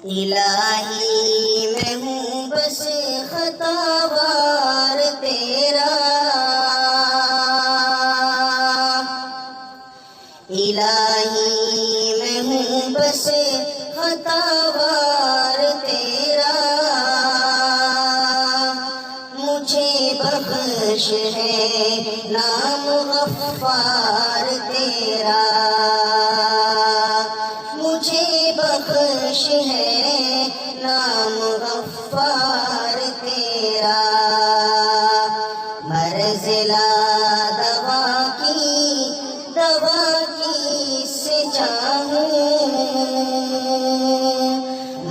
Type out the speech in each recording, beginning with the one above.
الہی میں ہوں بس خطاوار تیرا، الہی میں ہوں بس خطاوار تیرا، مجھے بخش ہے نام غفار تیرا، مجھے بخش ہے نام غفار تیرا، مرض لا دوا کی سے چاہوں،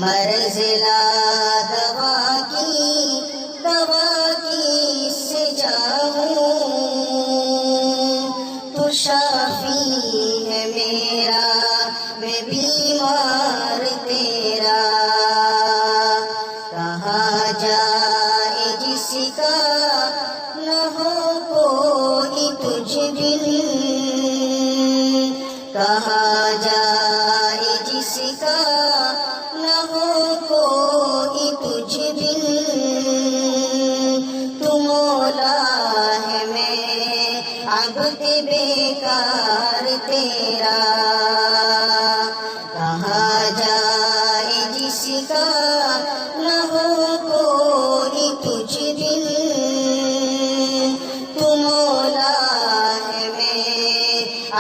مرض لا دوا کی سے چاہوں، تو شافی ہے میرا میں بیمار تیرا، کہاں جائے جس کا نہ ہو کوئی تجھ بن، کہاں جائے جس کا نہ ہو کوئی تجھ بن، تو مولا ہے میں عبد بیکار تیرا، کہاں جائے جس کا نہ ہو کوئی تجھ بن، تو مولا ہے میں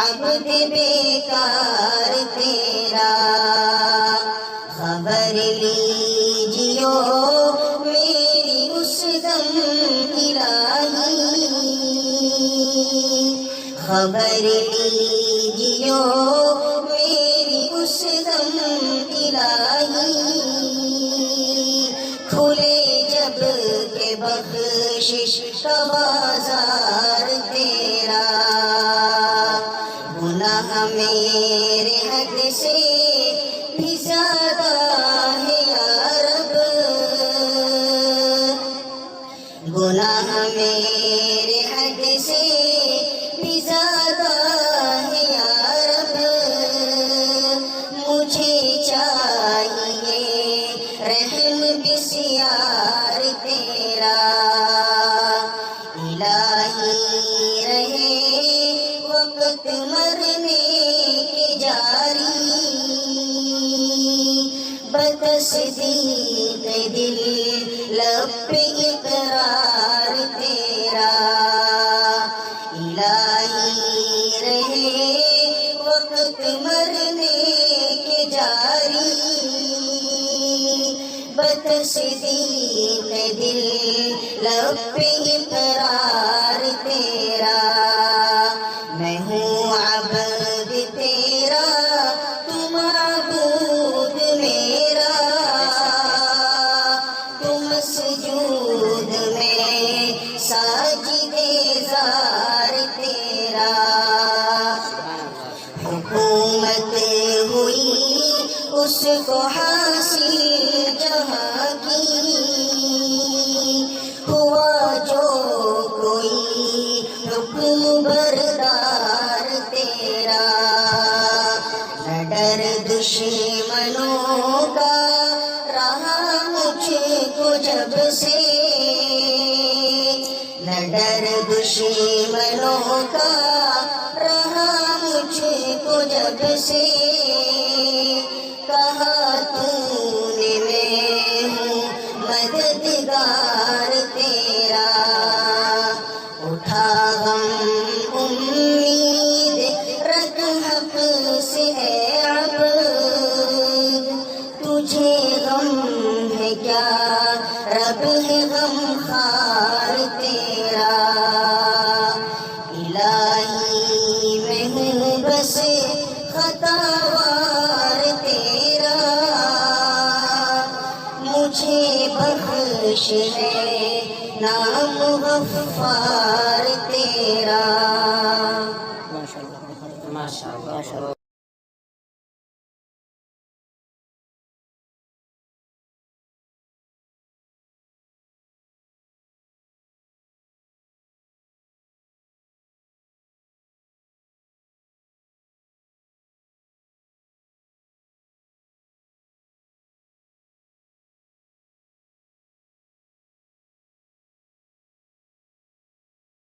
عبد بیکار تیرا، خبر لیجیو میری اس دم الہی، خبر لیجیو میری اس دم الہی، کھلے جب کہ بخشش کا بازار تیرا، گناہ میرے حد سے بھی زیادہ ہے یا رب، گناہ میرے حد سے بھی زیادہ ہے یا رب، مجھے چاہیے رحم بسیار تیرا، الہی رہے وقت مرنے کے جاری، بتصدیق دل لب پہ اقرار تیرا، الہی رہے وقت مرنے کے جاری، بتصدیق دل لب پہ اقرار تیرا، میں ہوں عبد تیرا تو معبود میرا، تو مسجود میں ساجد زار تیرا، حکومت ہوئی اس کو حاصل جہاں کی، ہوا جو کوئی حکم بردار تیرا، نہ ڈر دشمنوں کا رہا مجھ کو جب سے، نہ ڈر دشمنوں کا رہا مجھ کو جب سے، کہا تو نے میں ہوں مددگار تیرا، اٹھا غم امید رکھ حق سے ہے عبد، تجھے غم ہے کیا رب ہے غم خوار تیرا، الہی میں ہوں بس خطاوار تیرا، مجھے بخش ہے نام غفار تیرا۔